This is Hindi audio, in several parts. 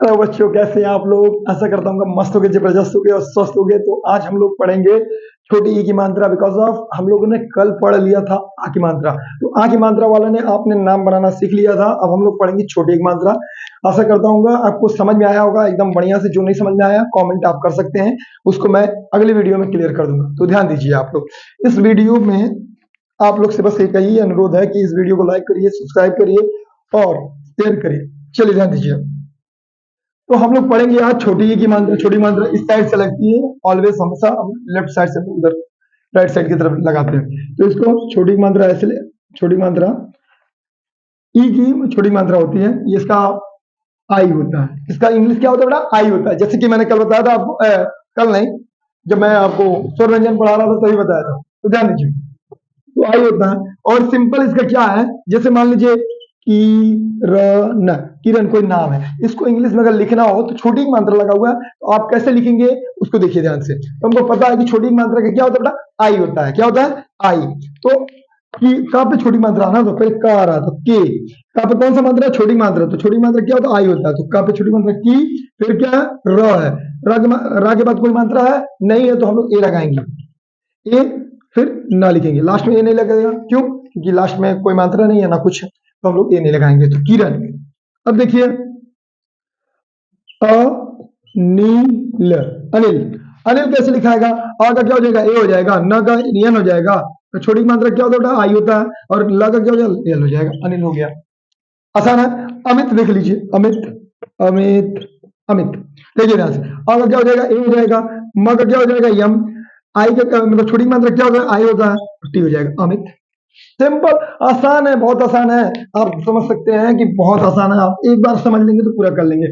हेलो बच्चों, कैसे हैं आप लोग। आशा करता हूँ कि मस्त हो गए, जबरदस्त हो गए और स्वस्थ हो गए। तो आज हम लोग पढ़ेंगे छोटी ई की मात्रा। बिकॉज ऑफ हम लोगों ने कल पढ़ लिया था आ की मात्रा। तो आ की मात्रा वाला ने आपने नाम बनाना सीख लिया था। अब हम लोग पढ़ेंगे छोटी ई की मात्रा। आशा करता हूँ आपको समझ में आया होगा एकदम बढ़िया से। जो नहीं समझ में आया कमेंट आप कर सकते हैं, उसको मैं अगली वीडियो में क्लियर कर दूंगा। तो ध्यान दीजिए आप लोग इस वीडियो में। आप लोग से बस एक ही अनुरोध है कि इस वीडियो को लाइक करिए, सब्सक्राइब करिए और शेयर करिए। चलिए ध्यान दीजिए। तो हम लोग पढ़ेंगे आज छोटी ई की मात्रा। छोटी मात्रा इस साइड से लगती है, ऑलवेज हमेशा हम लेफ्ट साइड से उधर राइट साइड की तरफ लगाते हैं। तो इसको छोटी मात्रा ऐसे छोटी मात्रा ई की छोटी मात्रा होती है। ये इसका आई होता है। इसका इंग्लिश क्या होता है बेटा? आई होता है। जैसे कि मैंने कल बताया था आपको, कल नहीं, जब मैं आपको स्वर व्यंजन पढ़ा रहा था तभी बताया था। तो ध्यान दीजिए, तो आई होता है। और सिंपल इसका क्या है, जैसे मान लीजिए किरण। किरण कोई नाम है, इसको इंग्लिश में अगर लिखना हो तो छोटी मात्रा लगा हुआ है, तो आप कैसे लिखेंगे उसको देखिए ध्यान से। तो हमको पता है कि छोटी मात्रा का क्या होता है बेटा? आई होता है। क्या होता है? आई। तो का पे छोटी मात्रा है ना, तो पहले का आ रहा, तो के। का पे कौन सा मात्रा है? छोटी मात्रा। तो छोटी मात्रा क्या होता है? आई होता है। तो का पे छोटी मात्रा की, फिर क्या है? र है। र के बाद कोई मात्रा है नहीं है, तो हम लोग ए लगाएंगे। ए, फिर ना लिखेंगे, लास्ट में ए नहीं लगेगा। क्यों? क्योंकि लास्ट में कोई मात्रा नहीं है ना कुछ, तो हम लोग ए नहीं लगाएंगे। तो किरण। अब देखिए, अनिल। अनिल। अनिल कैसे लिखाएगा? आ का क्या हो जाएगा? ए हो जाएगा। न का एन हो जाएगा। तो छोटी मात्रा क्या होता है? आई होता है। और ल का क्या हो जाएगा? एल हो जाएगा। अनिल हो गया। आसान है। अमित देख लीजिए, अमित। अमित। अमित। देखिए ध्यान से, आ का क्या हो जाएगा? ए हो जाएगा। म का क्या हो जाएगा? यम। आई का मतलब छोटी मात्रा क्या होगा? आई होगा। टी हो जाएगा। अमित। सिंपल, आसान है, बहुत आसान है। आप समझ सकते हैं कि बहुत आसान है। आप एक बार समझ लेंगे तो पूरा कर लेंगे।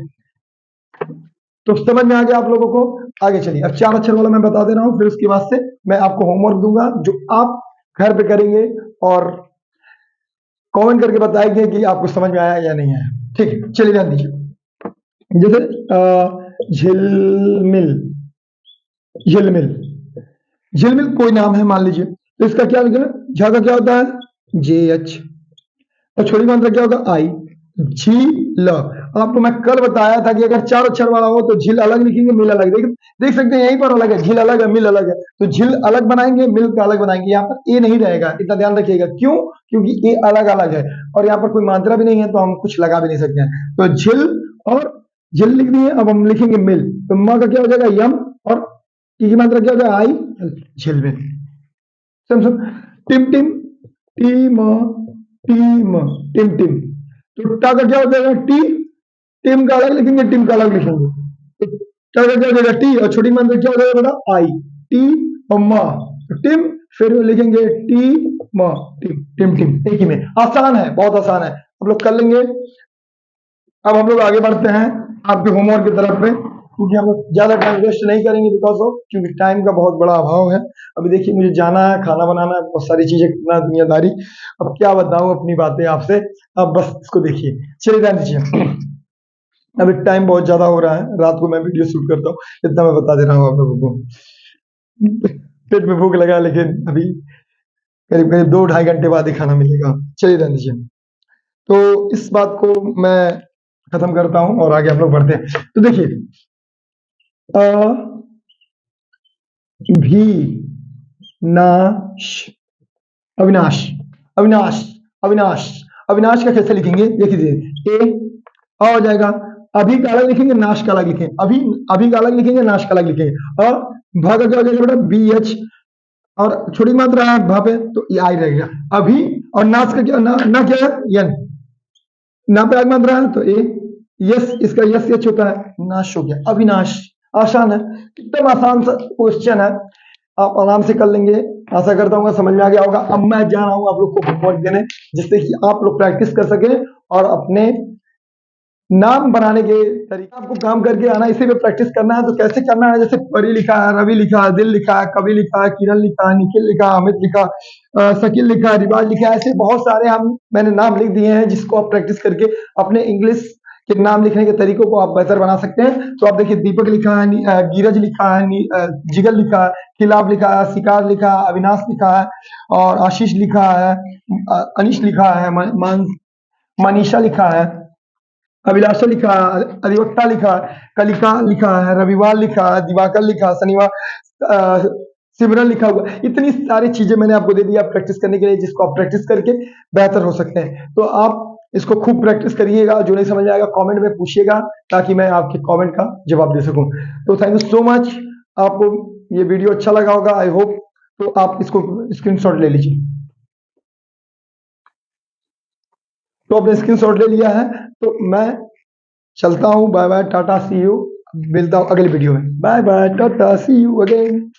तो समझ में आ गया आप लोगों को? आगे चलिए, अब 4 अक्षर वाला मैं बता दे रहा हूं, फिर उसके बाद से मैं आपको होमवर्क दूंगा जो आप घर पे करेंगे और कमेंट करके बताएंगे कि आपको समझ में आया या नहीं आया। ठीक है, चलिए ध्यान दीजिए। जैसे झिलमिल। झिलमिल। झिलमिल कोई नाम है मान लीजिए, तो इसका क्या लिखना? झा का क्या होता है? जे एच। और छोटी मात्रा क्या होगा? आई। झील। आपको मैं कल बताया था कि अगर 4 अक्षर वाला हो तो झील अलग लिखेंगे, मिल अलग। देख सकते हैं यहीं पर अलग है, झील अलग है, मिल अलग है। तो झील अलग बनाएंगे, मिल का अलग बनाएंगे। यहाँ पर ए नहीं रहेगा, इतना ध्यान रखिएगा। क्यों? क्योंकि ए अलग अलग है और यहाँ पर कोई मात्रा भी नहीं है, तो हम कुछ लगा भी नहीं सकते हैं। तो झिल और झिल लिख दिए। अब हम लिखेंगे मिल, तो म का क्या हो जाएगा? यम। और टी की मात्रा क्या हो जाएगा? आई। झिल में। समझो। टिम टिम। टीम। टीम। टिम टिम। तो टा का क्या हो जाएगा? टी। टीम का अलग लिखेंगे, टीम का अलग लिखेंगे। तो टा का क्या हो जाएगा? टी। और छोटी मात्रा क्या हो जाएगा बेटा? आई। टी और मा। तो टिम, फिर लिखेंगे टी मा। टिम टिम टिम, एक ही में। आसान है, बहुत आसान है, हम लोग कर लेंगे। अब हम लोग आगे बढ़ते हैं आपके होमवर्क की तरफ पे, क्योंकि हम लोग ज्यादा टाइम वेस्ट नहीं करेंगे। बिकॉज ऑफ क्योंकि टाइम का बहुत बड़ा अभाव है। अभी देखिए, मुझे जाना है, खाना बनाना है, बहुत सारी चीजें, कितना दुनियादारी। अब क्या बताऊं अपनी बातें आपसे। अब बस इसको देखिए। चलिए ध्यान दीजिए। अभी टाइम बहुत ज्यादा हो रहा है, रात को मैं वीडियो शूट करता हूँ, इतना मैं बता दे रहा हूँ आप लोगों को। पेट में भूख लगा, लेकिन अभी करीब करीब 2-2.5 घंटे बाद ही खाना मिलेगा। चलिए ध्यान दीजिए। तो इस बात को मैं खत्म करता हूं और आगे हम लोग बढ़ते हैं। तो देखिए, अविनाश। अविनाश। अविनाश। अविनाश। अविनाश का कैसे लिखेंगे? देखिए, ए आ हो जाएगा। अभी का अलग लिखेंगे, नाश का अलग लिखेंगे। अभी, अभी का अलग लिखेंगे, नाश का अलग लिखेंगे। और भा का क्या हो जाएगा बेटा? B H. और छोटी मात्रा है भा पे, तो ये आई रहेगा। अभी। और नाश का क्या ना क्या है? यन। ना पे आग मात्रा है तो ए। यस, इसका यस एच होता है। नाश हो गया। अविनाश। आसान है, एकदम आसान सा क्वेश्चन है। आप आराम से कर लेंगे। आशा करता हूँ समझ में आ गया होगा। अब मैं जा रहा हूँ आप लोग को होमवर्क देने, जिससे कि आप लोग प्रैक्टिस कर सके और अपने नाम बनाने के तरीके आपको काम करके आना। इसी पे प्रैक्टिस करना है। तो कैसे करना है? जैसे परी लिखा है, रवि लिखा है, दिल लिखा है, कवि लिखा है, किरण लिखा है, निखिल लिखा, अमित लिखा, शकील लिखा, रिवाज लिखा, ऐसे बहुत सारे मैंने नाम लिख दिए हैं, जिसको आप प्रैक्टिस करके अपने इंग्लिश के नाम लिखने के तरीकों को आप बेहतर बना सकते हैं। तो आप देखिए, दीपक लिखा है, नीरज लिखा है, जिगल लिखा है, खिलाफ लिखा है, शिकार लिखा है, अविनाश लिखा है, और आशीष लिखा है, अनिश लिखा है, मनीषा लिखा है, अभिलाषा लिखा है, अधिवक्ता लिखा है, कलिका लिखा है, रविवार लिखा है, दिवाकर लिखा है, शनिवार सिमरन लिखा हुआ है। इतनी सारी चीजें मैंने आपको दे दी आप प्रैक्टिस करने के लिए, जिसको आप प्रैक्टिस करके बेहतर हो सकते हैं। तो आप इसको खूब प्रैक्टिस करिएगा। जो नहीं समझ में आएगा कमेंट में पूछिएगा, ताकि मैं आपके कमेंट का जवाब दे सकूं। तो थैंक यू सो मच। आपको ये वीडियो अच्छा लगा होगा, आई होप। तो आप इसको स्क्रीनशॉट ले लीजिए। तो आपने स्क्रीनशॉट ले लिया है, तो मैं चलता हूँ। Bye bye, tata, see you. मिलता हूँ अगली वीडियो में। Bye bye, tata, see you again.